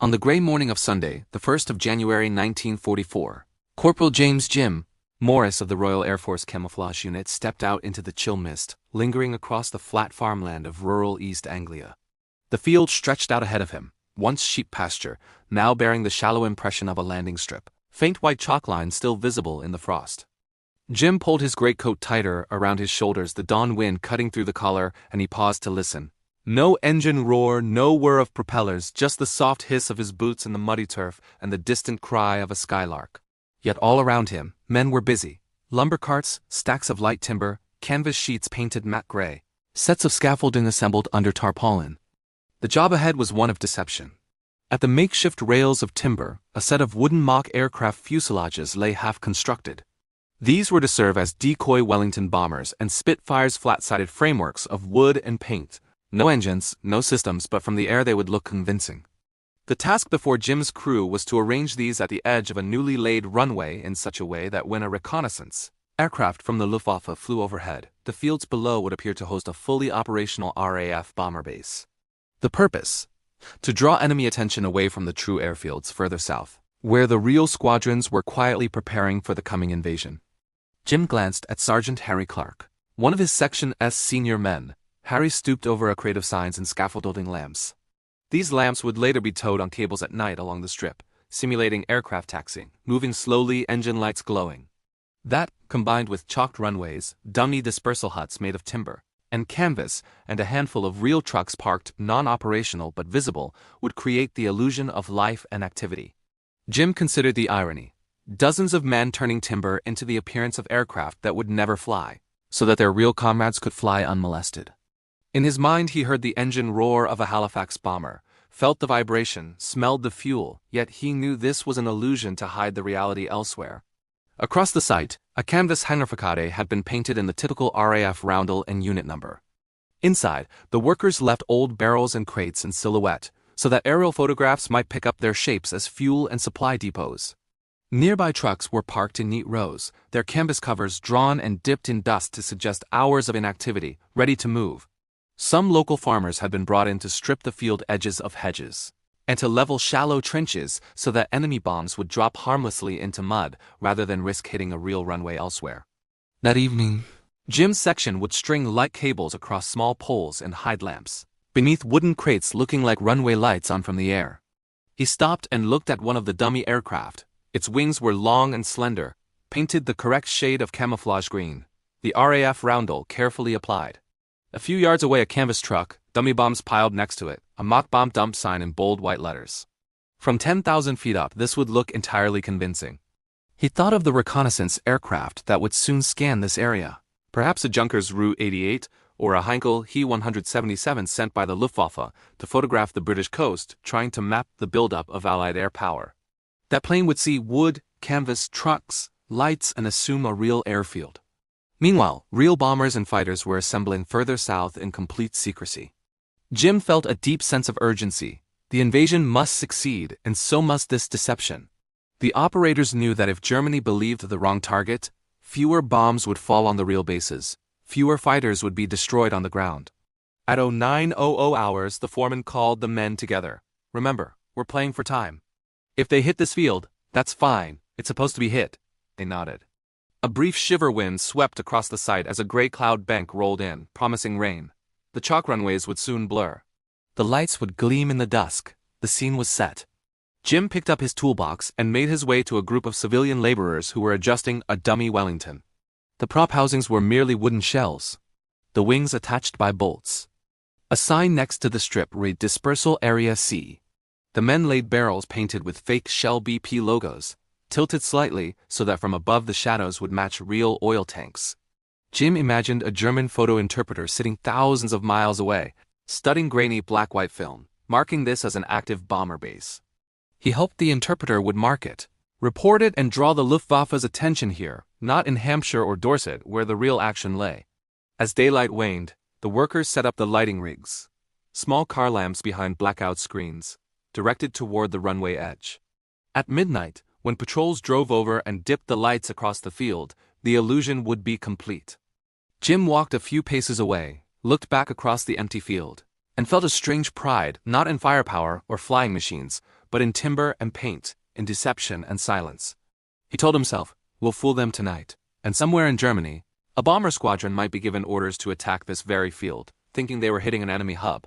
On the gray morning of Sunday, the 1st of January 1944, Corporal James Jim Morris of the Royal Air Force Camouflage Unit stepped out into the chill mist, lingering across the flat farmland of rural East Anglia. The field stretched out ahead of him, once sheep pasture, now bearing the shallow impression of a landing strip, faint white chalk lines still visible in the frost. Jim pulled his greatcoat tighter around his shoulders, the dawn wind cutting through the collar, and he paused to listen. No engine roar, no whir of propellers, just the soft hiss of his boots in the muddy turf and the distant cry of a skylark. Yet all around him, men were busy. Lumber carts, stacks of light timber, canvas sheets painted matte gray, sets of scaffolding assembled under tarpaulin. The job ahead was one of deception. At the makeshift rails of timber, a set of wooden mock aircraft fuselages lay half-constructed. These were to serve as decoy Wellington bombers and Spitfire's flat-sided frameworks of wood and paint. No engines, no systems, but from the air they would look convincing. The task before Jim's crew was to arrange these at the edge of a newly laid runway in such a way that when a reconnaissance aircraft from the Luftwaffe flew overhead, the fields below would appear to host a fully operational RAF bomber base. The purpose? To draw enemy attention away from the true airfields further south, where the real squadrons were quietly preparing for the coming invasion. Jim glanced at Sergeant Harry Clark, one of his Section S senior men. Harry stooped over a crate of signs and scaffolding lamps. These lamps would later be towed on cables at night along the strip, simulating aircraft taxiing, moving slowly, engine lights glowing. That, combined with chalked runways, dummy dispersal huts made of timber and canvas, and a handful of real trucks parked, non-operational but visible, would create the illusion of life and activity. Jim considered the irony. Dozens of men turning timber into the appearance of aircraft that would never fly, so that their real comrades could fly unmolested. In his mind he heard the engine roar of a Halifax bomber, felt the vibration, smelled the fuel, yet he knew this was an illusion to hide the reality elsewhere. Across the site, a canvas hangar facade had been painted in the typical RAF roundel and unit number. Inside, the workers left old barrels and crates in silhouette, so that aerial photographs might pick up their shapes as fuel and supply depots. Nearby trucks were parked in neat rows, their canvas covers drawn and dipped in dust to suggest hours of inactivity, ready to move. Some local farmers had been brought in to strip the field edges of hedges, and to level shallow trenches so that enemy bombs would drop harmlessly into mud rather than risk hitting a real runway elsewhere. That evening, Jim's section would string light cables across small poles and hide lamps, beneath wooden crates looking like runway lights on from the air. He stopped and looked at one of the dummy aircraft. Its wings were long and slender, painted the correct shade of camouflage green, the RAF roundel carefully applied. A few yards away, a canvas truck, dummy bombs piled next to it, a mock bomb dump sign in bold white letters. From 10,000 feet up, this would look entirely convincing. He thought of the reconnaissance aircraft that would soon scan this area. Perhaps a Junkers Ru 88 or a Heinkel He-177 sent by the Luftwaffe to photograph the British coast, trying to map the buildup of Allied air power. That plane would see wood, canvas, trucks, lights, and assume a real airfield. Meanwhile, real bombers and fighters were assembling further south in complete secrecy. Jim felt a deep sense of urgency. The invasion must succeed, and so must this deception. The operators knew that if Germany believed the wrong target, fewer bombs would fall on the real bases, fewer fighters would be destroyed on the ground. At 0900 hours, the foreman called the men together. Remember, we're playing for time. If they hit this field, that's fine. It's supposed to be hit. They nodded. A brief shiver wind swept across the site as a gray cloud bank rolled in, promising rain. The chalk runways would soon blur. The lights would gleam in the dusk. The scene was set. Jim picked up his toolbox and made his way to a group of civilian laborers who were adjusting a dummy Wellington. The prop housings were merely wooden shells, the wings attached by bolts. A sign next to the strip read Dispersal Area C. The men laid barrels painted with fake Shell BP logos, tilted slightly so that from above the shadows would match real oil tanks. Jim imagined a German photo interpreter sitting thousands of miles away, studying grainy black-white film, marking this as an active bomber base. He hoped the interpreter would mark it, report it, and draw the Luftwaffe's attention here, not in Hampshire or Dorset where the real action lay. As daylight waned, the workers set up the lighting rigs, small car lamps behind blackout screens, directed toward the runway edge. At midnight, when patrols drove over and dipped the lights across the field, the illusion would be complete. Jim walked a few paces away, looked back across the empty field, and felt a strange pride, not in firepower or flying machines, but in timber and paint, in deception and silence. He told himself, "We'll fool them tonight." And somewhere in Germany, a bomber squadron might be given orders to attack this very field, thinking they were hitting an enemy hub.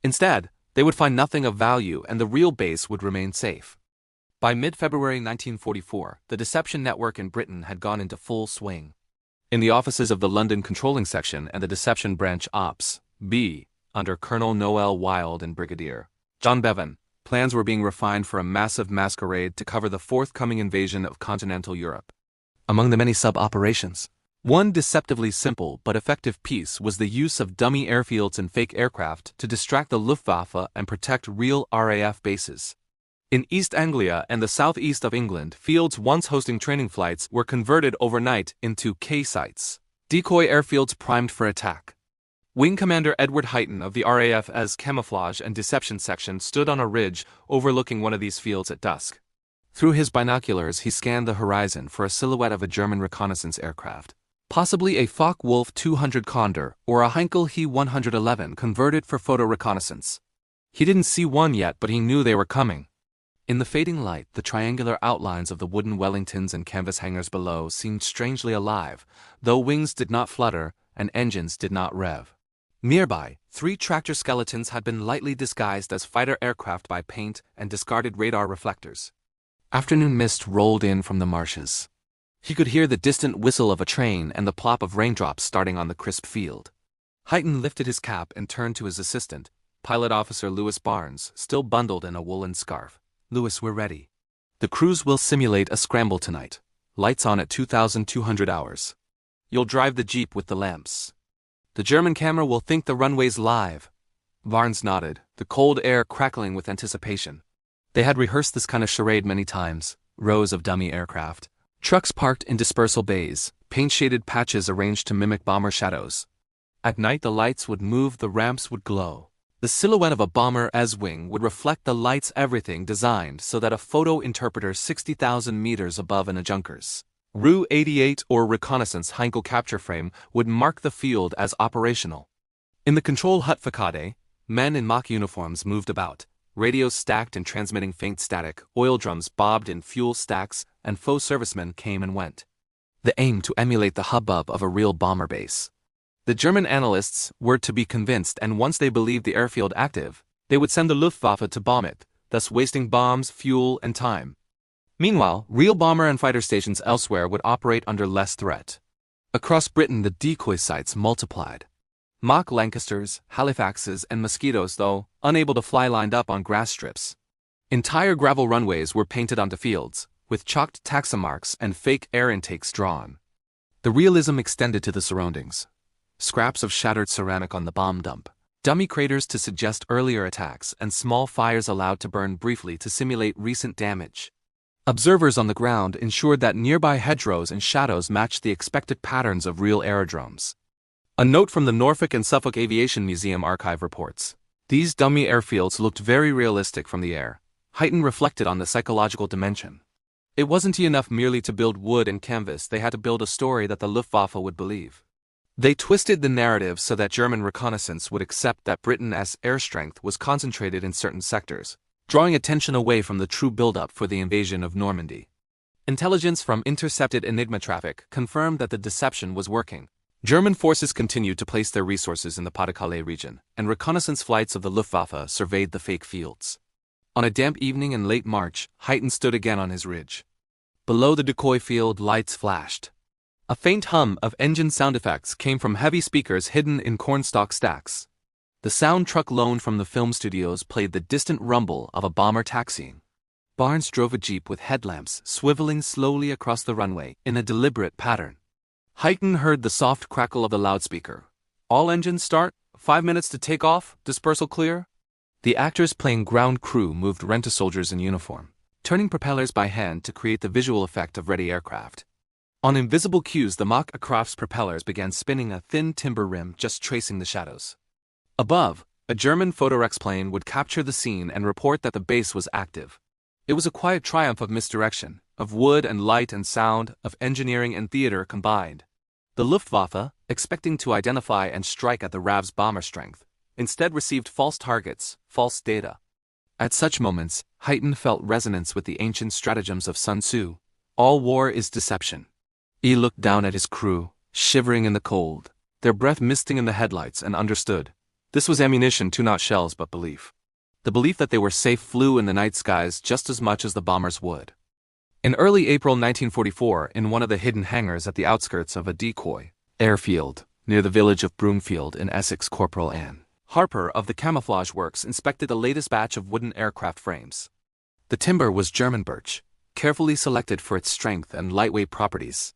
Instead, they would find nothing of value and the real base would remain safe. By mid-February 1944, the deception network in Britain had gone into full swing. In the offices of the London Controlling Section and the Deception Branch Ops, B, under Colonel Noel Wild and Brigadier John Bevan, plans were being refined for a massive masquerade to cover the forthcoming invasion of continental Europe. Among the many sub-operations, one deceptively simple but effective piece was the use of dummy airfields and fake aircraft to distract the Luftwaffe and protect real RAF bases. In East Anglia and the southeast of England, fields once hosting training flights were converted overnight into K sites, decoy airfields primed for attack. Wing Commander Edward Heighton of the RAF as Camouflage and Deception Section stood on a ridge overlooking one of these fields at dusk. Through his binoculars, he scanned the horizon for a silhouette of a German reconnaissance aircraft, possibly a Focke-Wulf 200 Condor or a Heinkel He 111 converted for photo reconnaissance. He didn't see one yet, but he knew they were coming. In the fading light, the triangular outlines of the wooden Wellingtons and canvas hangars below seemed strangely alive, though wings did not flutter and engines did not rev. Nearby, 3 tractor skeletons had been lightly disguised as fighter aircraft by paint and discarded radar reflectors. Afternoon mist rolled in from the marshes. He could hear the distant whistle of a train and the plop of raindrops starting on the crisp field. Heighton lifted his cap and turned to his assistant, Pilot Officer Lewis Barnes, still bundled in a woolen scarf. "Lewis, we're ready. The crews will simulate a scramble tonight. Lights on at 2,200 hours. You'll drive the Jeep with the lamps. The German camera will think the runway's live." Barnes nodded, the cold air crackling with anticipation. They had rehearsed this kind of charade many times. Rows of dummy aircraft, trucks parked in dispersal bays, paint-shaded patches arranged to mimic bomber shadows. At night the lights would move, the ramps would glow. The silhouette of a bomber S-wing would reflect the lights, everything designed so that a photo interpreter 60,000 meters above a Junkers Ru 88 or reconnaissance Heinkel capture frame would mark the field as operational. In the control hut facade, men in mock uniforms moved about, radios stacked and transmitting faint static, oil drums bobbed in fuel stacks, and faux servicemen came and went. The aim to emulate the hubbub of a real bomber base. The German analysts were to be convinced, and once they believed the airfield active, they would send the Luftwaffe to bomb it, thus wasting bombs, fuel, and time. Meanwhile, real bomber and fighter stations elsewhere would operate under less threat. Across Britain, the decoy sites multiplied. Mock Lancasters, Halifaxes, and Mosquitoes, though unable to fly, lined up on grass strips. Entire gravel runways were painted onto fields, with chalked taxa marks and fake air intakes drawn. The realism extended to the surroundings. Scraps of shattered ceramic on the bomb dump, dummy craters to suggest earlier attacks, and small fires allowed to burn briefly to simulate recent damage. Observers on the ground ensured that nearby hedgerows and shadows matched the expected patterns of real aerodromes. A note from the Norfolk and Suffolk Aviation Museum archive reports, "These dummy airfields looked very realistic from the air." Heighton reflected on the psychological dimension. It wasn't enough merely to build wood and canvas, they had to build a story that the Luftwaffe would believe. They twisted the narrative so that German reconnaissance would accept that Britain's air strength was concentrated in certain sectors, drawing attention away from the true buildup for the invasion of Normandy. Intelligence from intercepted Enigma traffic confirmed that the deception was working. German forces continued to place their resources in the Pas-de-Calais region, and reconnaissance flights of the Luftwaffe surveyed the fake fields. On a damp evening in late March, Heighton stood again on his ridge. Below the decoy field, lights flashed. A faint hum of engine sound effects came from heavy speakers hidden in cornstalk stacks. The sound truck loaned from the film studios played the distant rumble of a bomber taxiing. Barnes drove a Jeep with headlamps swiveling slowly across the runway in a deliberate pattern. Heighton heard the soft crackle of the loudspeaker. "All engines start, 5 minutes to take off, dispersal clear." The actors playing ground crew moved rent-a-soldiers in uniform, turning propellers by hand to create the visual effect of ready aircraft. On invisible cues, the mock aircraft's propellers began spinning, a thin timber rim just tracing the shadows. Above, a German Photorex plane would capture the scene and report that the base was active. It was a quiet triumph of misdirection, of wood and light and sound, of engineering and theater combined. The Luftwaffe, expecting to identify and strike at the RAV's bomber strength, instead received false targets, false data. At such moments, Haydn felt resonance with the ancient stratagems of Sun Tzu. All war is deception. He looked down at his crew, shivering in the cold, their breath misting in the headlights, and understood. This was ammunition to not shells but belief. The belief that they were safe flew in the night skies just as much as the bombers would. In early April 1944, in one of the hidden hangars at the outskirts of a decoy airfield, near the village of Broomfield in Essex, Corporal Ann Harper of the Camouflage Works inspected the latest batch of wooden aircraft frames. The timber was German birch, carefully selected for its strength and lightweight properties.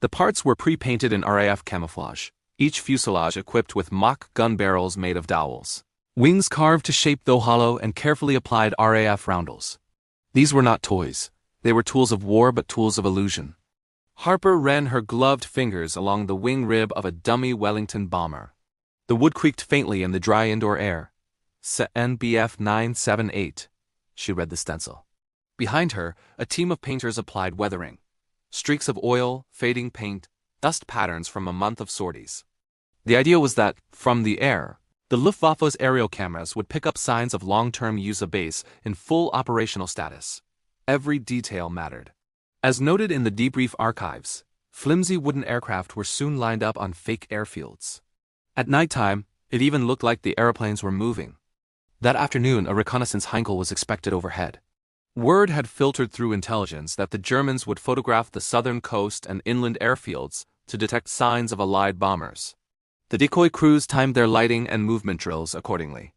The parts were pre-painted in RAF camouflage, each fuselage equipped with mock gun barrels made of dowels. Wings carved to shape though hollow and carefully applied RAF roundels. These were not toys. They were tools of war but tools of illusion. Harper ran her gloved fingers along the wing rib of a dummy Wellington bomber. The wood creaked faintly in the dry indoor air. NBF 978, she read the stencil. Behind her, a team of painters applied weathering. Streaks of oil, fading paint, dust patterns from a month of sorties. The idea was that, from the air, the Luftwaffe's aerial cameras would pick up signs of long-term use of base in full operational status. Every detail mattered. As noted in the debrief archives, flimsy wooden aircraft were soon lined up on fake airfields. At nighttime, it even looked like the airplanes were moving. That afternoon, a reconnaissance Heinkel was expected overhead. Word had filtered through intelligence that the Germans would photograph the southern coast and inland airfields to detect signs of Allied bombers. The decoy crews timed their lighting and movement drills accordingly.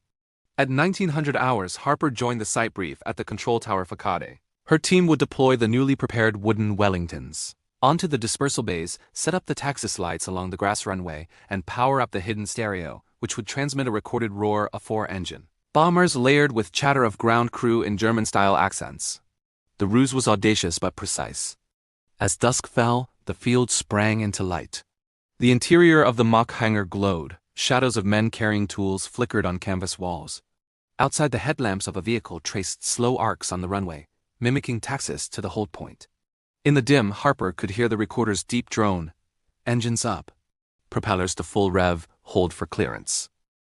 At 1900 hours, Harper joined the site brief at the control tower facade. Her team would deploy the newly prepared wooden Wellingtons onto the dispersal bays, set up the Taxis lights along the grass runway, and power up the hidden stereo, which would transmit a recorded roar of four-engine bombers layered with chatter of ground crew in German-style accents. The ruse was audacious but precise. As dusk fell, the field sprang into light. The interior of the mock hangar glowed. Shadows of men carrying tools flickered on canvas walls. Outside, the headlamps of a vehicle traced slow arcs on the runway, mimicking Taxis to the hold point. In the dim, Harper could hear the recorder's deep drone. Engines up. Propellers to full rev, hold for clearance.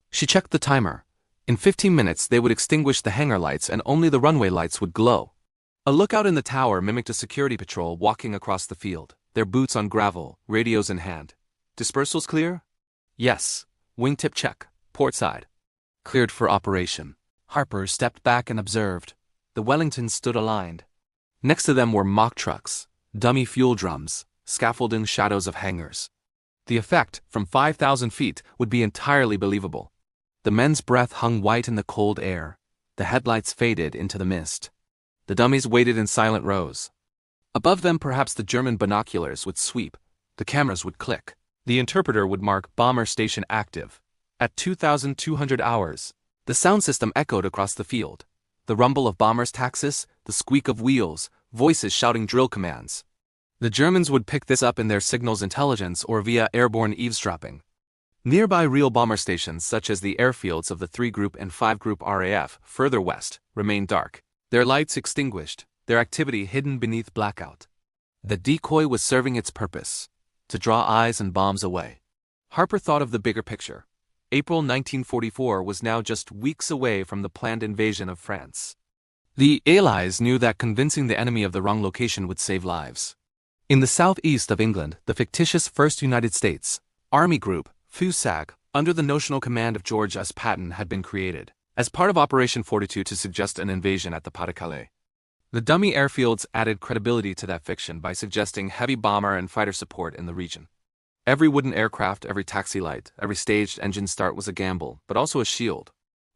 She checked the timer. In 15 minutes, they would extinguish the hangar lights and only the runway lights would glow. A lookout in the tower mimicked a security patrol walking across the field, their boots on gravel, radios in hand. Dispersals clear? Yes. Wingtip check. Port side. Cleared for operation. Harper stepped back and observed. The Wellingtons stood aligned. Next to them were mock trucks, dummy fuel drums, scaffolding shadows of hangars. The effect, from 5,000 feet, would be entirely believable. The men's breath hung white in the cold air. The headlights faded into the mist. The dummies waited in silent rows. Above them, perhaps the German binoculars would sweep. The cameras would click. The interpreter would mark bomber station active. At 2,200 hours, the sound system echoed across the field. The rumble of bombers' Taxis, the squeak of wheels, voices shouting drill commands. The Germans would pick this up in their signals intelligence or via airborne eavesdropping. Nearby real bomber stations, such as the airfields of the 3 Group and 5 Group RAF, further west, remained dark, their lights extinguished, their activity hidden beneath blackout. The decoy was serving its purpose, to draw eyes and bombs away. Harper thought of the bigger picture. April 1944 was now just weeks away from the planned invasion of France. The Allies knew that convincing the enemy of the wrong location would save lives. In the southeast of England, the fictitious 1st United States Army Group, FUSAG, under the notional command of George S. Patton, had been created, as part of Operation Fortitude, to suggest an invasion at the Pas-de-Calais. The dummy airfields added credibility to that fiction by suggesting heavy bomber and fighter support in the region. Every wooden aircraft, every taxi light, every staged engine start was a gamble, but also a shield.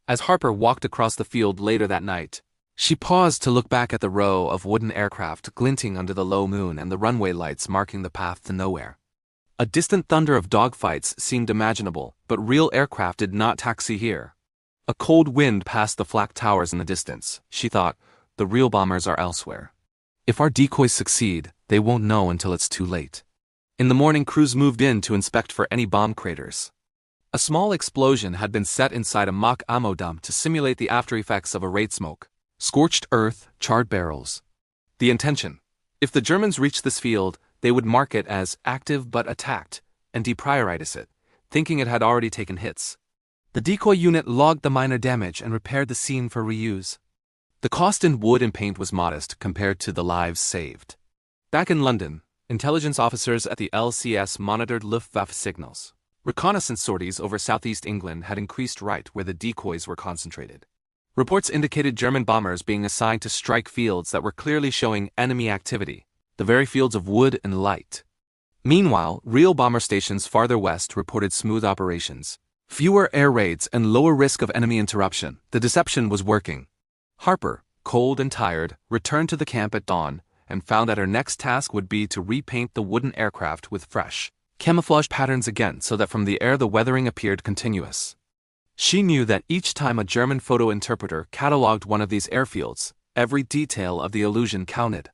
As Harper walked across the field later that night, she paused to look back at the row of wooden aircraft glinting under the low moon and the runway lights marking the path to nowhere. A distant thunder of dogfights seemed imaginable, but real aircraft did not taxi here. A cold wind passed the flak towers in the distance. She thought, the real bombers are elsewhere. If our decoys succeed, they won't know until it's too late. In the morning, crews moved in to inspect for any bomb craters. A small explosion had been set inside a mock ammo dump to simulate the aftereffects of a raid smoke. Scorched earth, charred barrels. The intention: if the Germans reached this field, they would mark it as active but attacked, and deprioritize it, thinking it had already taken hits. The decoy unit logged the minor damage and repaired the scene for reuse. The cost in wood and paint was modest compared to the lives saved. Back in London, intelligence officers at the LCS monitored Luftwaffe signals. Reconnaissance sorties over southeast England had increased right where the decoys were concentrated. Reports indicated German bombers being assigned to strike fields that were clearly showing enemy activity, the very fields of wood and light. Meanwhile, real bomber stations farther west reported smooth operations. Fewer air raids and lower risk of enemy interruption. The deception was working. Harper, cold and tired, returned to the camp at dawn and found that her next task would be to repaint the wooden aircraft with fresh, camouflage patterns again so that from the air the weathering appeared continuous. She knew that each time a German photo interpreter catalogued one of these airfields, every detail of the illusion counted.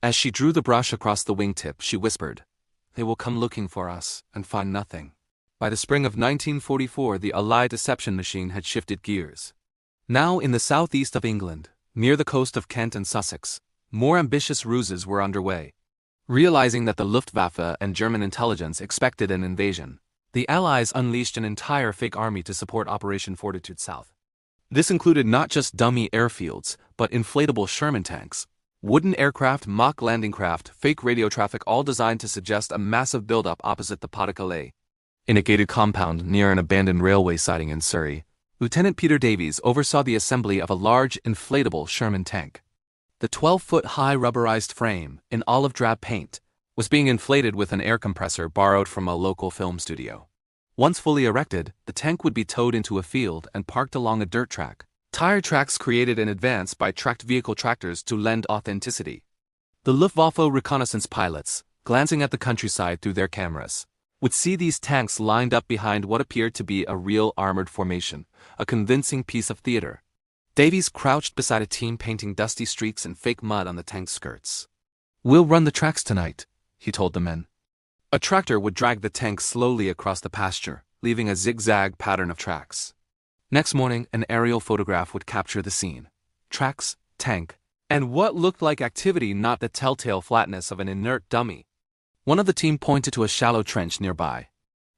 As she drew the brush across the wingtip, she whispered, "They will come looking for us and find nothing." By the spring of 1944, the Allied deception machine had shifted gears. Now in the southeast of England, near the coast of Kent and Sussex, more ambitious ruses were underway. Realizing that the Luftwaffe and German intelligence expected an invasion, the Allies unleashed an entire fake army to support Operation Fortitude South. This included not just dummy airfields, but inflatable Sherman tanks, wooden aircraft, mock landing craft, fake radio traffic, all designed to suggest a massive buildup opposite the Pas-de-Calais. In a gated compound near an abandoned railway siding in Surrey, Lieutenant Peter Davies oversaw the assembly of a large inflatable Sherman tank. The 12-foot-high rubberized frame, in olive drab paint, was being inflated with an air compressor borrowed from a local film studio. Once fully erected, the tank would be towed into a field and parked along a dirt track. Tire tracks created in advance by tracked vehicle tractors to lend authenticity. The Luftwaffe reconnaissance pilots, glancing at the countryside through their cameras, would see these tanks lined up behind what appeared to be a real armored formation, a convincing piece of theater. Davies crouched beside a team painting dusty streaks and fake mud on the tank's skirts. "We'll run the tracks tonight," he told the men. A tractor would drag the tank slowly across the pasture, leaving a zigzag pattern of tracks. Next morning, an aerial photograph would capture the scene. Tracks, tank, and what looked like activity, not the telltale flatness of an inert dummy. One of the team pointed to a shallow trench nearby.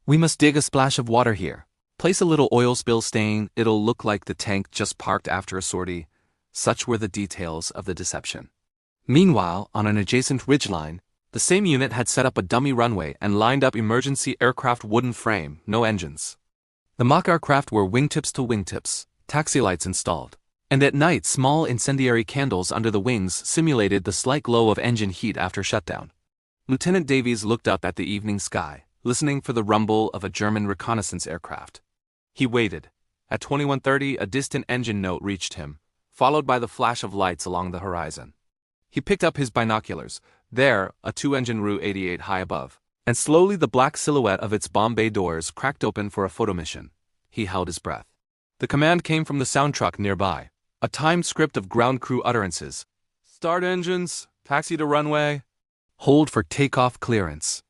"We must dig a splash of water here. Place a little oil spill stain, it'll look like the tank just parked after a sortie." Such were the details of the deception. Meanwhile, on an adjacent ridgeline, the same unit had set up a dummy runway and lined up emergency aircraft wooden frame, no engines. The mock aircraft were wingtips to wingtips, taxi lights installed, and at night small incendiary candles under the wings simulated the slight glow of engine heat after shutdown. Lieutenant Davies looked up at the evening sky, listening for the rumble of a German reconnaissance aircraft. He waited. At 21:30, a distant engine note reached him, followed by the flash of lights along the horizon. He picked up his binoculars. There, a two-engine Ru 88 high above, and slowly the black silhouette of its bomb bay doors cracked open for a photo mission. He held his breath. The command came from the sound truck nearby, a timed script of ground crew utterances. "Start engines, taxi to runway. Hold for takeoff clearance."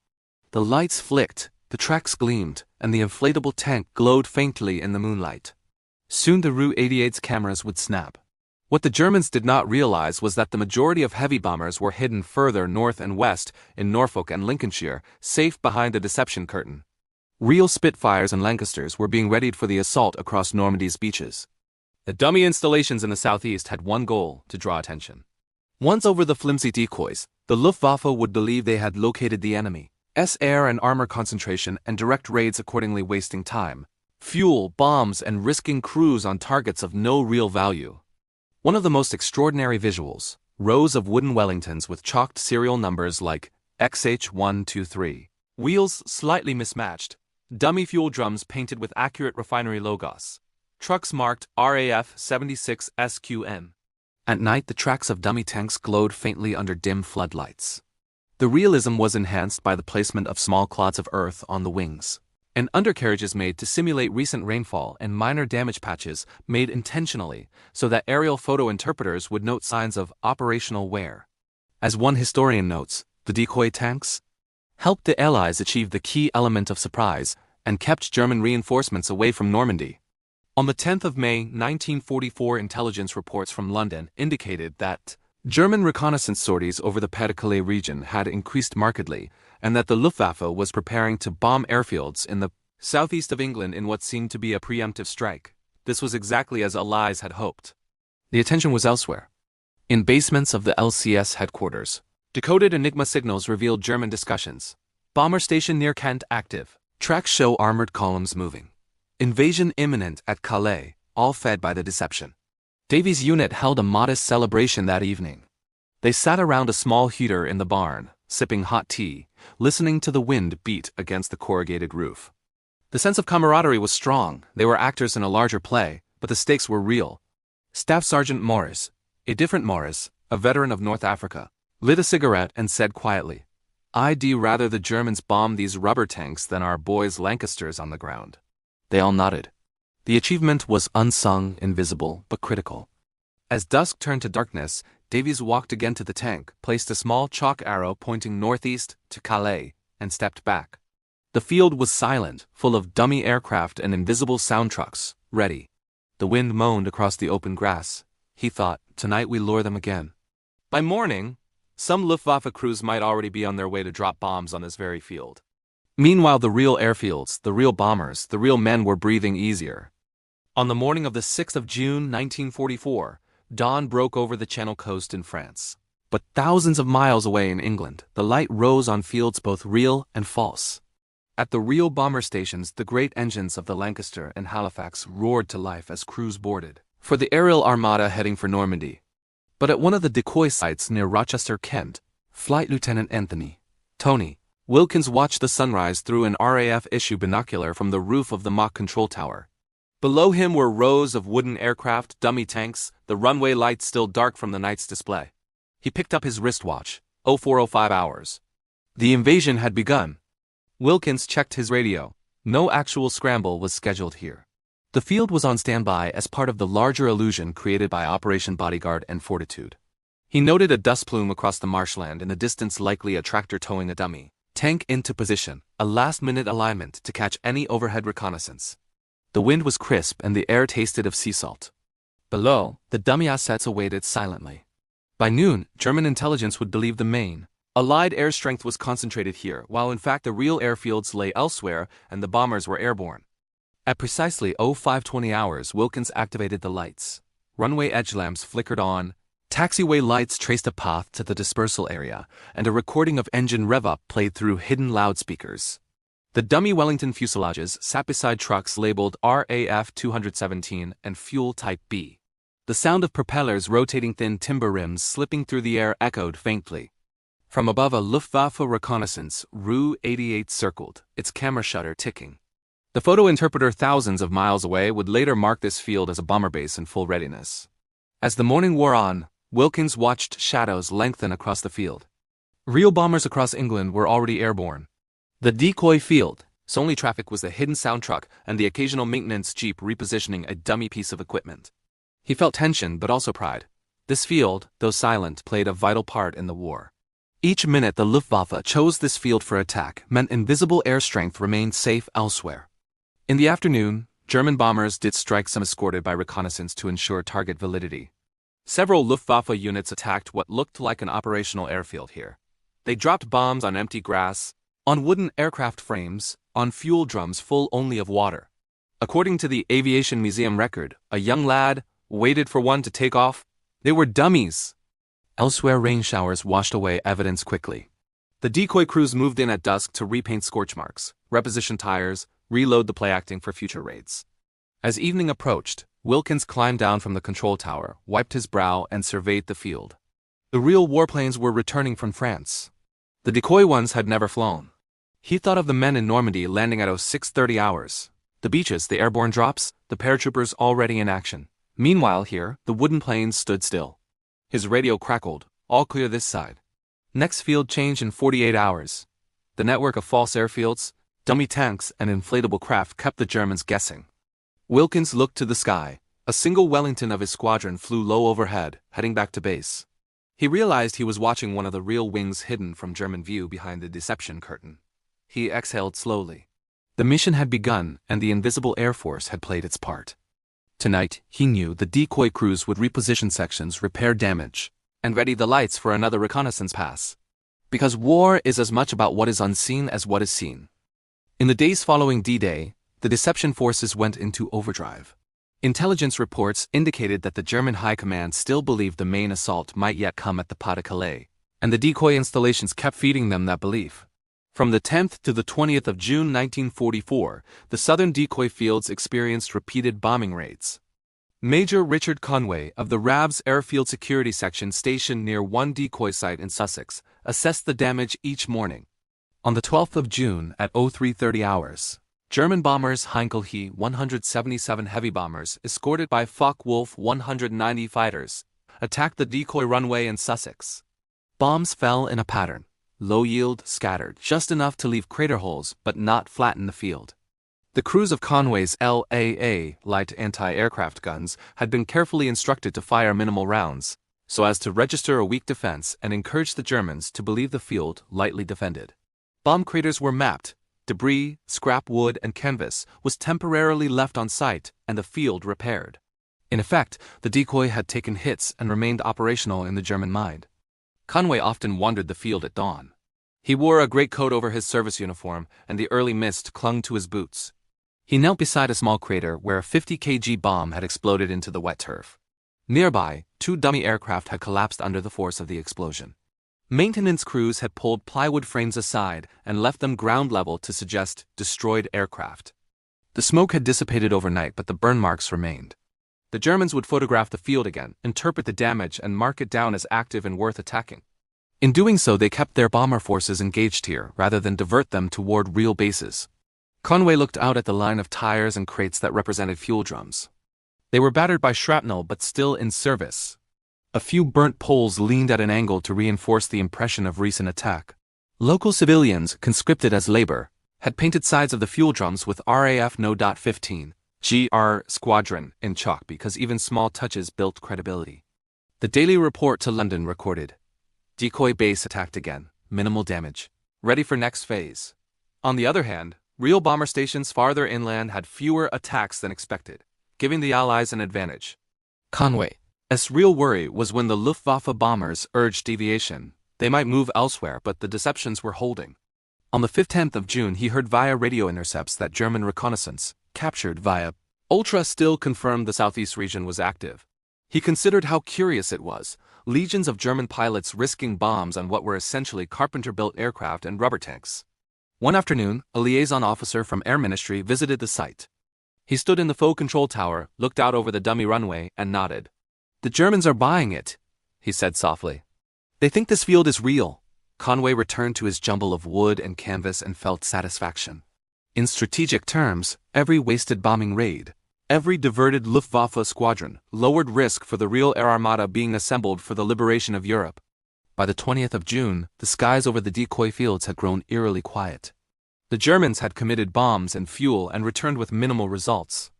The lights flicked, the tracks gleamed, and the inflatable tank glowed faintly in the moonlight. Soon the Ru 88's cameras would snap. What the Germans did not realize was that the majority of heavy bombers were hidden further north and west in Norfolk and Lincolnshire, safe behind the deception curtain. Real Spitfires and Lancasters were being readied for the assault across Normandy's beaches. The dummy installations in the southeast had one goal: to draw attention. Once over the flimsy decoys, the Luftwaffe would believe they had located the enemy. Air and armor concentration and direct raids accordingly, wasting time, fuel, bombs, and risking crews on targets of no real value. One of the most extraordinary visuals, rows of wooden Wellingtons with chalked serial numbers like XH123, wheels slightly mismatched, dummy fuel drums painted with accurate refinery logos, trucks marked RAF 76 SQN. At night, the tracks of dummy tanks glowed faintly under dim floodlights. The realism was enhanced by the placement of small clods of earth on the wings, and undercarriages made to simulate recent rainfall and minor damage patches made intentionally so that aerial photo interpreters would note signs of operational wear. As one historian notes, the decoy tanks helped the Allies achieve the key element of surprise and kept German reinforcements away from Normandy. On the 10th of May 1944, intelligence reports from London indicated that German reconnaissance sorties over the Pas-de-Calais region had increased markedly, and that the Luftwaffe was preparing to bomb airfields in the southeast of England in what seemed to be a preemptive strike. This was exactly as Allies had hoped. The attention was elsewhere. In basements of the LCS headquarters, decoded Enigma signals revealed German discussions. Bomber station near Kent active. Tracks show armored columns moving. Invasion imminent at Calais, all fed by the deception. Davies' unit held a modest celebration that evening. They sat around a small heater in the barn, sipping hot tea, listening to the wind beat against the corrugated roof. The sense of camaraderie was strong. They were actors in a larger play, but the stakes were real. Staff Sergeant Morris, a different Morris, a veteran of North Africa, lit a cigarette and said quietly, "I'd rather the Germans bomb these rubber tanks than our boys' Lancasters on the ground." They all nodded. The achievement was unsung, invisible, but critical. As dusk turned to darkness, Davies walked again to the tank, placed a small chalk arrow pointing northeast to Calais, and stepped back. The field was silent, full of dummy aircraft and invisible sound trucks, ready. The wind moaned across the open grass. He thought, tonight we lure them again. By morning, some Luftwaffe crews might already be on their way to drop bombs on this very field. Meanwhile, the real airfields, the real bombers, the real men were breathing easier. On the morning of the 6th of June, 1944, dawn broke over the Channel coast in France. But thousands of miles away in England, the light rose on fields both real and false. At the real bomber stations, the great engines of the Lancaster and Halifax roared to life as crews boarded for the aerial armada heading for Normandy. But at one of the decoy sites near Rochester, Kent, Flight Lieutenant Anthony Tony Wilkins watched the sunrise through an RAF issue binocular from the roof of the mock control tower. Below him were rows of wooden aircraft, dummy tanks, the runway lights still dark from the night's display. He picked up his wristwatch. 0405 hours. The invasion had begun. Wilkins checked his radio. No actual scramble was scheduled here. The field was on standby as part of the larger illusion created by Operation Bodyguard and Fortitude. He noted a dust plume across the marshland, in the distance likely a tractor towing a dummy tank into position, a last-minute alignment to catch any overhead reconnaissance. The wind was crisp and the air tasted of sea salt. Below, the dummy assets awaited silently. By noon, German intelligence would believe the main Allied air strength was concentrated here, while in fact the real airfields lay elsewhere and the bombers were airborne. At precisely 0520 hours, Wilkins activated the lights. Runway edge lamps flickered on, taxiway lights traced a path to the dispersal area, and a recording of engine rev-up played through hidden loudspeakers. The dummy Wellington fuselages sat beside trucks labeled RAF 217 and Fuel Type B. The sound of propellers rotating thin timber rims slipping through the air echoed faintly. From above, a Luftwaffe reconnaissance Rue 88 circled, its camera shutter ticking. The photo interpreter thousands of miles away would later mark this field as a bomber base in full readiness. As the morning wore on, Wilkins watched shadows lengthen across the field. Real bombers across England were already airborne. The decoy field, its only traffic was the hidden sound truck and the occasional maintenance jeep repositioning a dummy piece of equipment. He felt tension but also pride. This field, though silent, played a vital part in the war. Each minute the Luftwaffe chose this field for attack meant invisible air strength remained safe elsewhere. In the afternoon, German bombers did strike some escorted by reconnaissance to ensure target validity. Several Luftwaffe units attacked what looked like an operational airfield here. They dropped bombs on empty grass, on wooden aircraft frames, on fuel drums full only of water. According to the Aviation Museum record, a young lad waited for one to take off. They were dummies. Elsewhere, rain showers washed away evidence quickly. The decoy crews moved in at dusk to repaint scorch marks, reposition tires, reload the play acting for future raids. As evening approached, Wilkins climbed down from the control tower, wiped his brow, and surveyed the field. The real warplanes were returning from France. The decoy ones had never flown. He thought of the men in Normandy landing at 0630 hours. The beaches, the airborne drops, the paratroopers already in action. Meanwhile here, the wooden planes stood still. His radio crackled, all clear this side. Next field change in 48 hours. The network of false airfields, dummy tanks, and inflatable craft kept the Germans guessing. Wilkins looked to the sky. A single Wellington of his squadron flew low overhead, heading back to base. He realized he was watching one of the real wings hidden from German view behind the deception curtain. He exhaled slowly. The mission had begun, and the invisible Air Force had played its part. Tonight, he knew the decoy crews would reposition sections, repair damage, and ready the lights for another reconnaissance pass. Because war is as much about what is unseen as what is seen. In the days following D-Day, the deception forces went into overdrive. Intelligence reports indicated that the German High Command still believed the main assault might yet come at the Pas de Calais, and the decoy installations kept feeding them that belief. From the 10th to the 20th of June 1944, the southern decoy fields experienced repeated bombing raids. Major Richard Conway of the RAB's Airfield Security Section stationed near one decoy site in Sussex assessed the damage each morning. On the 12th of June at 0330 hours, German bombers Heinkel He 177 heavy bombers escorted by Focke-Wulf 190 fighters attacked the decoy runway in Sussex. Bombs fell in a pattern, low yield, scattered, just enough to leave crater holes but not flatten the field. The crews of Conway's LAA light anti-aircraft guns had been carefully instructed to fire minimal rounds, so as to register a weak defense and encourage the Germans to believe the field lightly defended. Bomb craters were mapped, debris, scrap wood and canvas was temporarily left on site and the field repaired. In effect, the decoy had taken hits and remained operational in the German mind. Conway often wandered the field at dawn. He wore a greatcoat over his service uniform and the early mist clung to his boots. He knelt beside a small crater where a 50 kg bomb had exploded into the wet turf. Nearby, 2 dummy aircraft had collapsed under the force of the explosion. Maintenance crews had pulled plywood frames aside and left them ground level to suggest destroyed aircraft. The smoke had dissipated overnight, but the burn marks remained. The Germans would photograph the field again, interpret the damage, and mark it down as active and worth attacking. In doing so, they kept their bomber forces engaged here rather than divert them toward real bases. Conway looked out at the line of tires and crates that represented fuel drums. They were battered by shrapnel but still in service. A few burnt poles leaned at an angle to reinforce the impression of recent attack. Local civilians, conscripted as labor, had painted sides of the fuel drums with RAF No. 15, GR Squadron in chalk because even small touches built credibility. The Daily Report to London recorded, "Decoy base attacked again, minimal damage. Ready for next phase." On the other hand, real bomber stations farther inland had fewer attacks than expected, giving the Allies an advantage. Conway's real worry was when the Luftwaffe bombers urged deviation. They might move elsewhere, but the deceptions were holding. On the 15th of June, he heard via radio intercepts that German reconnaissance, captured via Ultra, still confirmed the southeast region was active. He considered how curious it was, legions of German pilots risking bombs on what were essentially carpenter-built aircraft and rubber tanks. One afternoon, a liaison officer from Air Ministry visited the site. He stood in the faux control tower, looked out over the dummy runway, and nodded. "The Germans are buying it," he said softly. "They think this field is real." Conway returned to his jumble of wood and canvas and felt satisfaction. In strategic terms, every wasted bombing raid, every diverted Luftwaffe squadron, lowered risk for the real air armada being assembled for the liberation of Europe. By the 20th of June, the skies over the decoy fields had grown eerily quiet. The Germans had committed bombs and fuel and returned with minimal results.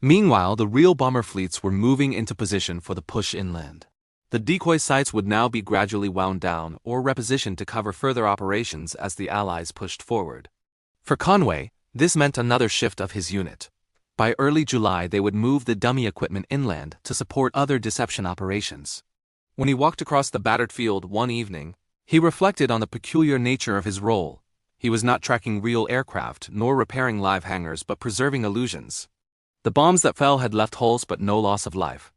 Meanwhile, the real bomber fleets were moving into position for the push inland. The decoy sites would now be gradually wound down or repositioned to cover further operations as the Allies pushed forward. For Conway, this meant another shift of his unit. By early July, they would move the dummy equipment inland to support other deception operations. When he walked across the battered field one evening, he reflected on the peculiar nature of his role. He was not tracking real aircraft nor repairing live hangars but preserving illusions. The bombs that fell had left holes but no loss of life.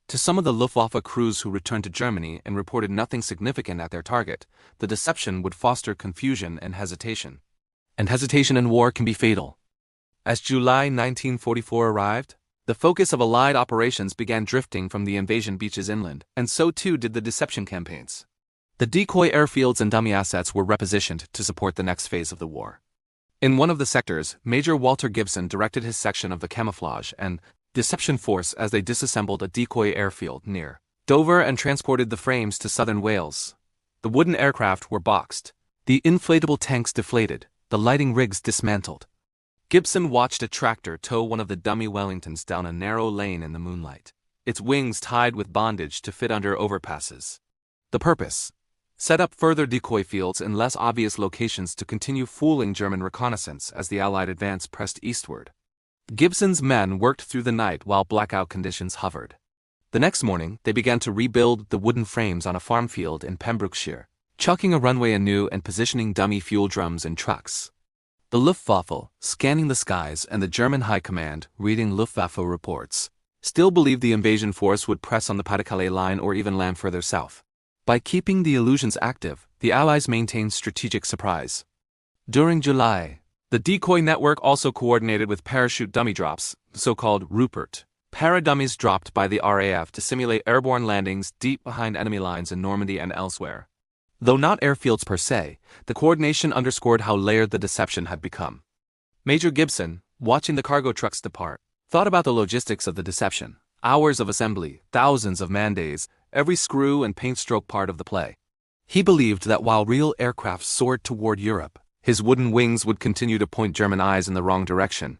To some of the Luftwaffe crews who returned to Germany and reported nothing significant at their target, the deception would foster confusion and hesitation. And hesitation in war can be fatal. As July 1944 arrived, the focus of Allied operations began drifting from the invasion beaches inland, and so too did the deception campaigns. The decoy airfields and dummy assets were repositioned to support the next phase of the war. In one of the sectors, Major Walter Gibson directed his section of the camouflage and deception force as they disassembled a decoy airfield near Dover and transported the frames to southern Wales. The wooden aircraft were boxed, the inflatable tanks deflated, the lighting rigs dismantled. Gibson watched a tractor tow one of the dummy Wellingtons down a narrow lane in the moonlight, its wings tied with bondage to fit under overpasses. The purpose? Set up further decoy fields in less obvious locations to continue fooling German reconnaissance as the Allied advance pressed eastward. Gibson's men worked through the night while blackout conditions hovered. The next morning, they began to rebuild the wooden frames on a farm field in Pembrokeshire, chalking a runway anew and positioning dummy fuel drums in trucks. The Luftwaffe, scanning the skies, and the German High Command, reading Luftwaffe reports, still believed the invasion force would press on the Pas-de-Calais line or even land further south. By keeping the illusions active, the Allies maintained strategic surprise. During July, the decoy network also coordinated with parachute dummy drops, the so-called Rupert. Para-dummies dropped by the RAF to simulate airborne landings deep behind enemy lines in Normandy and elsewhere. Though not airfields per se, the coordination underscored how layered the deception had become. Major Gibson, watching the cargo trucks depart, thought about the logistics of the deception. Hours of assembly, thousands of man-days, every screw and paint stroke part of the play. He believed that while real aircraft soared toward Europe, his wooden wings would continue to point German eyes in the wrong direction.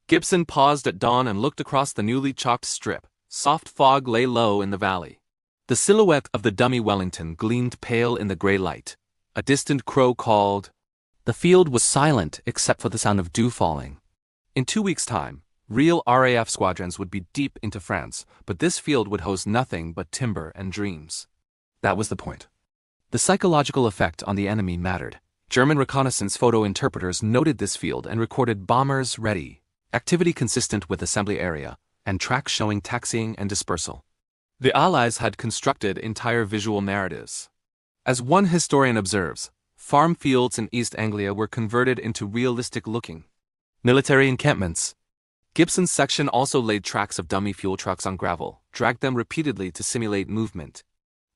Gibson paused at dawn and looked across the newly chalked strip. Soft fog lay low in the valley. The silhouette of the dummy Wellington gleamed pale in the gray light. A distant crow called. The field was silent except for the sound of dew falling. In 2 weeks' time, real RAF squadrons would be deep into France, but this field would host nothing but timber and dreams. That was the point. The psychological effect on the enemy mattered. German reconnaissance photo interpreters noted this field and recorded bombers ready, activity consistent with assembly area, and tracks showing taxiing and dispersal. The Allies had constructed entire visual narratives. As one historian observes, farm fields in East Anglia were converted into realistic-looking military encampments. Gibson's section also laid tracks of dummy fuel trucks on gravel, dragged them repeatedly to simulate movement.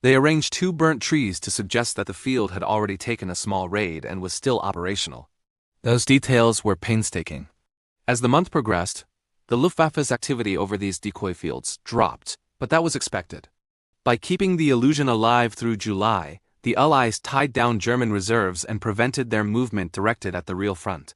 They arranged 2 burnt trees to suggest that the field had already taken a small raid and was still operational. Those details were painstaking. As the month progressed, the Luftwaffe's activity over these decoy fields dropped, but that was expected. By keeping the illusion alive through July, the Allies tied down German reserves and prevented their movement directed at the real front.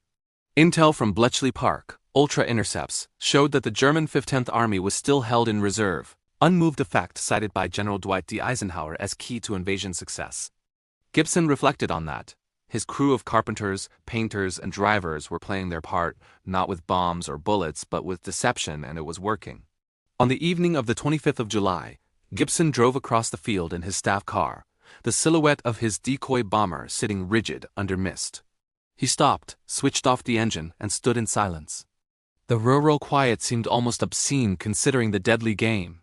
Intel from Bletchley Park, Ultra Intercepts, showed that the German 15th Army was still held in reserve, unmoved, a fact cited by General Dwight D. Eisenhower as key to invasion success. Gibson reflected on that. His crew of carpenters, painters, and drivers were playing their part, not with bombs or bullets, but with deception, and it was working. On the evening of the 25th of July, Gibson drove across the field in his staff car, the silhouette of his decoy bomber sitting rigid under mist. He stopped, switched off the engine, and stood in silence. The rural quiet seemed almost obscene considering the deadly game.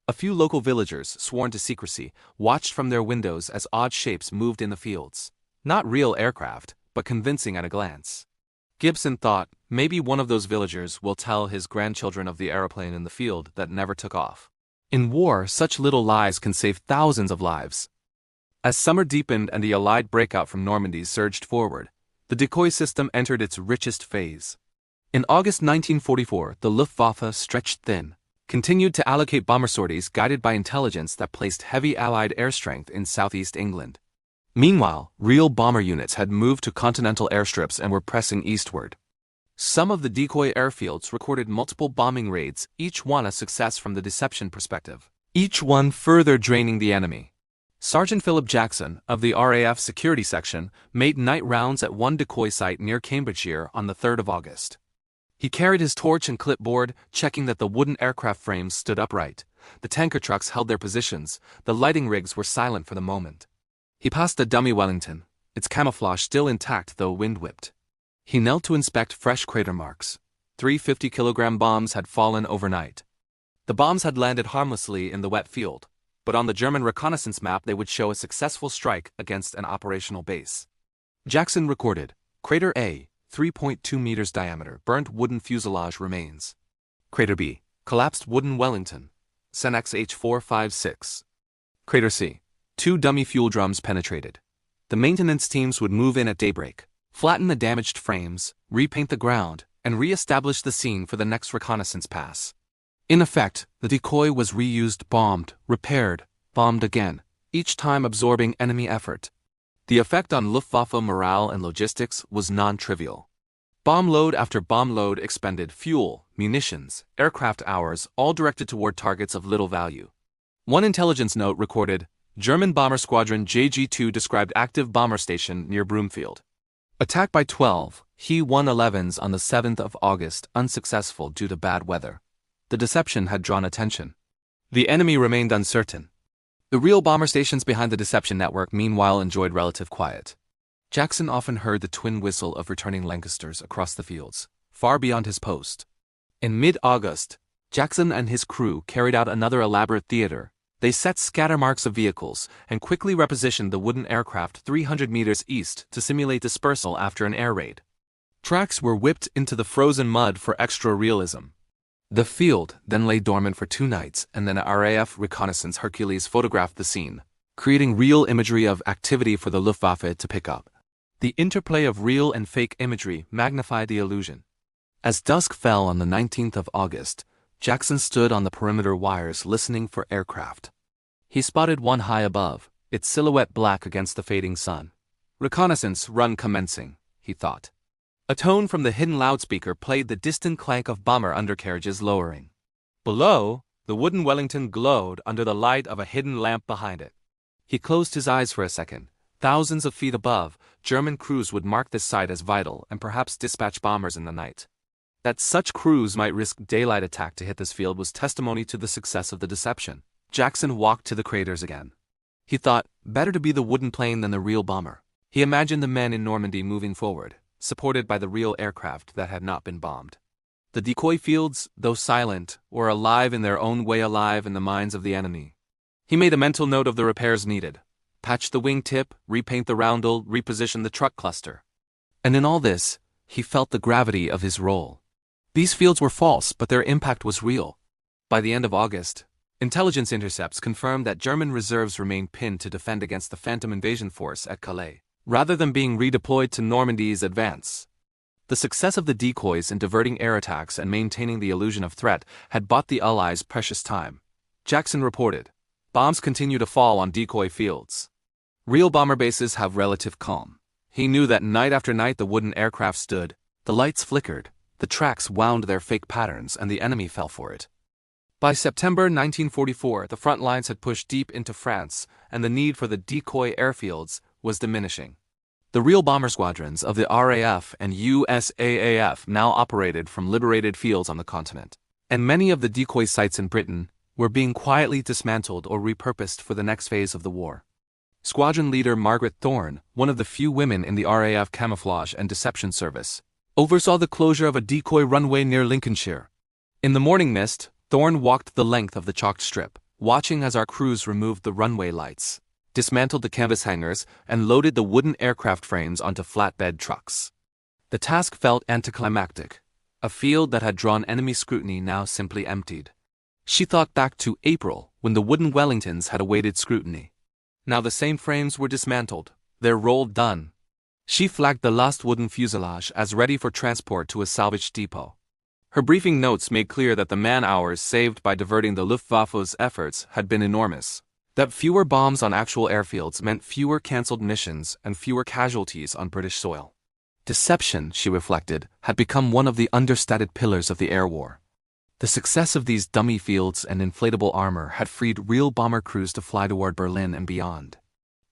A few local villagers, sworn to secrecy, watched from their windows as odd shapes moved in the fields. Not real aircraft, but convincing at a glance. Gibson thought, maybe one of those villagers will tell his grandchildren of the aeroplane in the field that never took off. In war, such little lies can save thousands of lives. As summer deepened and the Allied breakout from Normandy surged forward, the decoy system entered its richest phase. In August 1944, the Luftwaffe, stretched thin, continued to allocate bomber sorties guided by intelligence that placed heavy Allied air strength in southeast England. Meanwhile, real bomber units had moved to continental airstrips and were pressing eastward. Some of the decoy airfields recorded multiple bombing raids, each one a success from the deception perspective, each one further draining the enemy. Sergeant Philip Jackson, of the RAF Security Section, made night rounds at one decoy site near Cambridgeshire on the 3rd of August. He carried his torch and clipboard, checking that the wooden aircraft frames stood upright, the tanker trucks held their positions, the lighting rigs were silent for the moment. He passed the dummy Wellington, its camouflage still intact though wind-whipped. He knelt to inspect fresh crater marks. 3 50-kilogram bombs had fallen overnight. The bombs had landed harmlessly in the wet field, but on the German reconnaissance map they would show a successful strike against an operational base. Jackson recorded, Crater A, 3.2 meters diameter, burnt wooden fuselage remains. Crater B, collapsed wooden Wellington, Senex H456. Crater C, 2 dummy fuel drums penetrated. The maintenance teams would move in at daybreak, flatten the damaged frames, repaint the ground, and re-establish the scene for the next reconnaissance pass. In effect, the decoy was reused, bombed, repaired, bombed again, each time absorbing enemy effort. The effect on Luftwaffe morale and logistics was non-trivial. Bomb load after bomb load expended fuel, munitions, aircraft hours, all directed toward targets of little value. One intelligence note recorded, German bomber squadron JG-2 described active bomber station near Broomfield. Attack by 12 He-111s on the 7th of August, unsuccessful due to bad weather. The deception had drawn attention. The enemy remained uncertain. The real bomber stations behind the deception network meanwhile enjoyed relative quiet. Jackson often heard the twin whistle of returning Lancasters across the fields, far beyond his post. In mid-August, Jackson and his crew carried out another elaborate theater. They set scatter marks of vehicles and quickly repositioned the wooden aircraft 300 meters east to simulate dispersal after an air raid. Tracks were whipped into the frozen mud for extra realism. The field then lay dormant for 2 nights, and then RAF reconnaissance Hercules photographed the scene, creating real imagery of activity for the Luftwaffe to pick up. The interplay of real and fake imagery magnified the illusion. As dusk fell on the 19th of August, Jackson stood on the perimeter wires listening for aircraft. He spotted one high above, its silhouette black against the fading sun. Reconnaissance run commencing, he thought. A tone from the hidden loudspeaker played the distant clank of bomber undercarriages lowering. Below, the wooden Wellington glowed under the light of a hidden lamp behind it. He closed his eyes for a second. Thousands of feet above, German crews would mark this site as vital and perhaps dispatch bombers in the night. That such crews might risk daylight attack to hit this field was testimony to the success of the deception. Jackson walked to the craters again. He thought, better to be the wooden plane than the real bomber. He imagined the men in Normandy moving forward, supported by the real aircraft that had not been bombed. The decoy fields, though silent, were alive in their own way, alive in the minds of the enemy. He made a mental note of the repairs needed. Patch the wing tip, repaint the roundel, reposition the truck cluster. And in all this, he felt the gravity of his role. These fields were false, but their impact was real. By the end of August, intelligence intercepts confirmed that German reserves remained pinned to defend against the Phantom invasion force at Calais, rather than being redeployed to Normandy's advance. The success of the decoys in diverting air attacks and maintaining the illusion of threat had bought the Allies precious time. Jackson reported, "Bombs continue to fall on decoy fields. Real bomber bases have relative calm." He knew that night after night the wooden aircraft stood, the lights flickered, the tracks wound their fake patterns, and the enemy fell for it. By September 1944, the front lines had pushed deep into France, and the need for the decoy airfields was diminishing. The real bomber squadrons of the RAF and USAAF now operated from liberated fields on the continent, and many of the decoy sites in Britain were being quietly dismantled or repurposed for the next phase of the war. Squadron leader Margaret Thorne, one of the few women in the RAF camouflage and deception service, oversaw the closure of a decoy runway near Lincolnshire. In the morning mist, Thorne walked the length of the chalked strip, watching as our crews removed the runway lights, dismantled the canvas hangars, and loaded the wooden aircraft frames onto flatbed trucks. The task felt anticlimactic. A field that had drawn enemy scrutiny now simply emptied. She thought back to April, when the wooden Wellingtons had awaited scrutiny. Now the same frames were dismantled, their role done. She flagged the last wooden fuselage as ready for transport to a salvage depot. Her briefing notes made clear that the man-hours saved by diverting the Luftwaffe's efforts had been enormous. That fewer bombs on actual airfields meant fewer cancelled missions and fewer casualties on British soil. Deception, she reflected, had become one of the understated pillars of the air war. The success of these dummy fields and inflatable armor had freed real bomber crews to fly toward Berlin and beyond.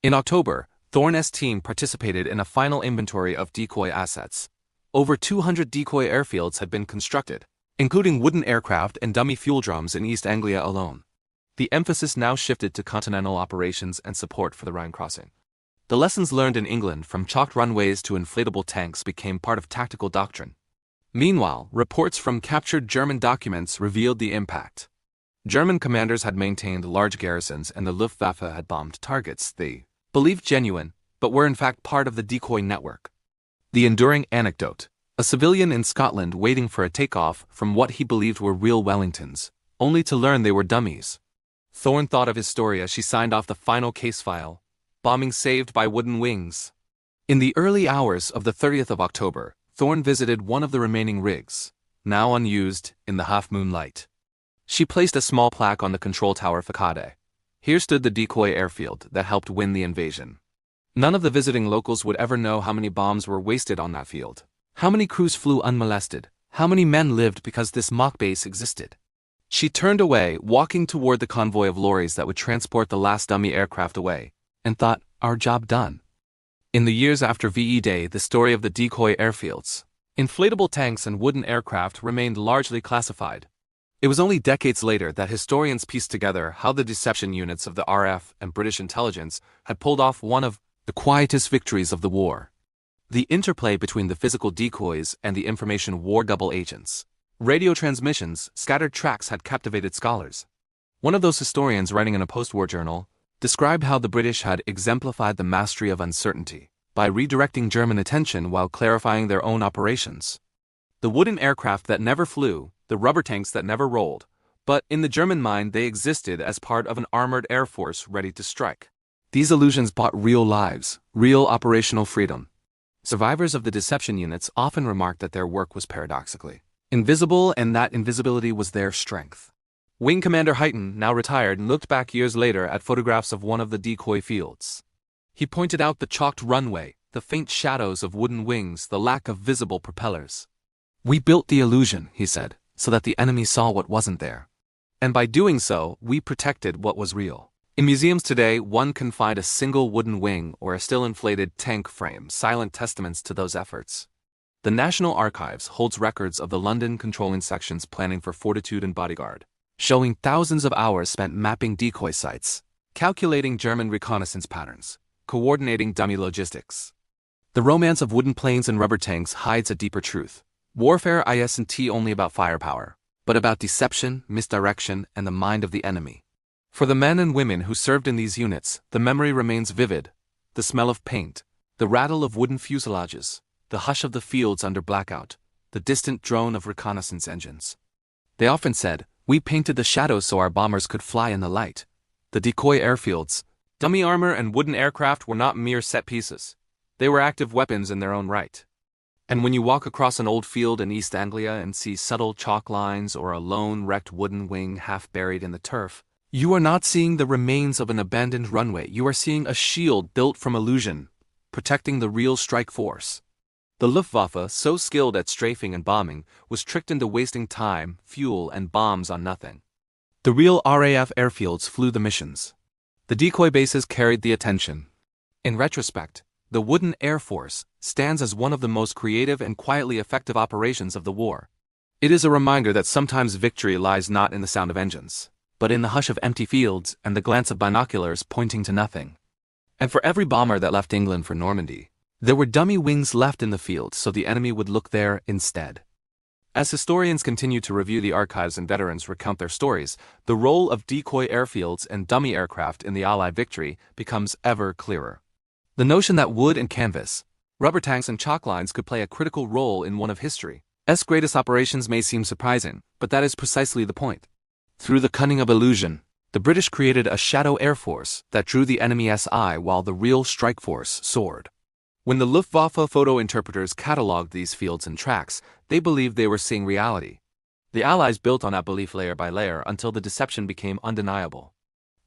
In October, Thorne's team participated in a final inventory of decoy assets. Over 200 decoy airfields had been constructed, including wooden aircraft and dummy fuel drums in East Anglia alone. The emphasis now shifted to continental operations and support for the Rhine crossing. The lessons learned in England, from chalked runways to inflatable tanks, became part of tactical doctrine. Meanwhile, reports from captured German documents revealed the impact. German commanders had maintained large garrisons, and the Luftwaffe had bombed targets they believed genuine, but were in fact part of the decoy network. The enduring anecdote: a civilian in Scotland waiting for a takeoff from what he believed were real Wellingtons, only to learn they were dummies. Thorne thought of his story as she signed off the final case file: bombing saved by wooden wings. In the early hours of the 30th of October, Thorne visited one of the remaining rigs, now unused, in the half-moonlight. She placed a small plaque on the control tower facade. Here stood the decoy airfield that helped win the invasion. None of the visiting locals would ever know how many bombs were wasted on that field, how many crews flew unmolested, how many men lived because this mock base existed. She turned away, walking toward the convoy of lorries that would transport the last dummy aircraft away, and thought, our job done. In the years after VE Day, the story of the decoy airfields, inflatable tanks and wooden aircraft remained largely classified. It was only decades later that historians pieced together how the deception units of the RAF and British intelligence had pulled off one of the quietest victories of the war. The interplay between the physical decoys and the information war double agents. Radio transmissions, scattered tracks had captivated scholars. One of those historians writing in a post-war journal described how the British had exemplified the mastery of uncertainty by redirecting German attention while clarifying their own operations. The wooden aircraft that never flew, the rubber tanks that never rolled, but in the German mind they existed as part of an armored air force ready to strike. These illusions bought real lives, real operational freedom. Survivors of the deception units often remarked that their work was paradoxically invisible and that invisibility was their strength. Wing Commander Huyton, now retired, looked back years later at photographs of one of the decoy fields. He pointed out the chalked runway, the faint shadows of wooden wings, the lack of visible propellers. "We built the illusion," he said, "so that the enemy saw what wasn't there. And by doing so, we protected what was real." In museums today, one can find a single wooden wing or a still-inflated tank frame, silent testaments to those efforts. The National Archives holds records of the London controlling section's planning for Fortitude and Bodyguard, showing thousands of hours spent mapping decoy sites, calculating German reconnaissance patterns, coordinating dummy logistics. The romance of wooden planes and rubber tanks hides a deeper truth. Warfare isn't only about firepower, but about deception, misdirection, and the mind of the enemy. For the men and women who served in these units, the memory remains vivid. The smell of paint, the rattle of wooden fuselages, the hush of the fields under blackout, the distant drone of reconnaissance engines. They often said, "We painted the shadows so our bombers could fly in the light." The decoy airfields, dummy armor and wooden aircraft were not mere set pieces. They were active weapons in their own right. And when you walk across an old field in East Anglia and see subtle chalk lines or a lone wrecked wooden wing half buried in the turf, you are not seeing the remains of an abandoned runway. You are seeing a shield built from illusion, protecting the real strike force. The Luftwaffe, so skilled at strafing and bombing, was tricked into wasting time, fuel, and bombs on nothing. The real RAF airfields flew the missions. The decoy bases carried the attention. In retrospect, the wooden Air Force stands as one of the most creative and quietly effective operations of the war. It is a reminder that sometimes victory lies not in the sound of engines, but in the hush of empty fields and the glance of binoculars pointing to nothing. And for every bomber that left England for Normandy, there were dummy wings left in the field so the enemy would look there instead. As historians continue to review the archives and veterans recount their stories, the role of decoy airfields and dummy aircraft in the Allied victory becomes ever clearer. The notion that wood and canvas, rubber tanks and chalk lines could play a critical role in one of history's greatest operations may seem surprising, but that is precisely the point. Through the cunning of illusion, the British created a shadow air force that drew the enemy's eye while the real strike force soared. When the Luftwaffe photo interpreters catalogued these fields and tracks, they believed they were seeing reality. The Allies built on that belief layer by layer until the deception became undeniable.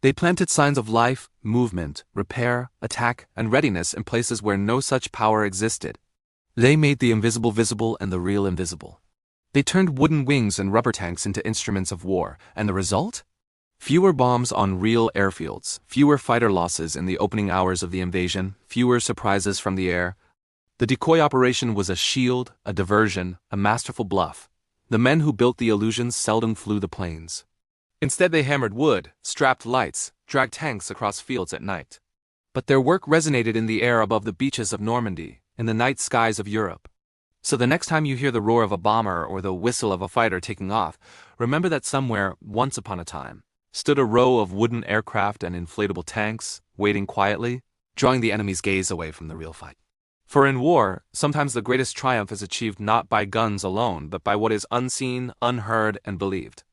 They planted signs of life, movement, repair, attack, and readiness in places where no such power existed. They made the invisible visible and the real invisible. They turned wooden wings and rubber tanks into instruments of war, and the result? Fewer bombs on real airfields, fewer fighter losses in the opening hours of the invasion, fewer surprises from the air. The decoy operation was a shield, a diversion, a masterful bluff. The men who built the illusions seldom flew the planes. Instead they hammered wood, strapped lights, dragged tanks across fields at night. But their work resonated in the air above the beaches of Normandy, in the night skies of Europe. So the next time you hear the roar of a bomber or the whistle of a fighter taking off, remember that somewhere, once upon a time, stood a row of wooden aircraft and inflatable tanks, waiting quietly, drawing the enemy's gaze away from the real fight. For in war, sometimes the greatest triumph is achieved not by guns alone, but by what is unseen, unheard, and believed.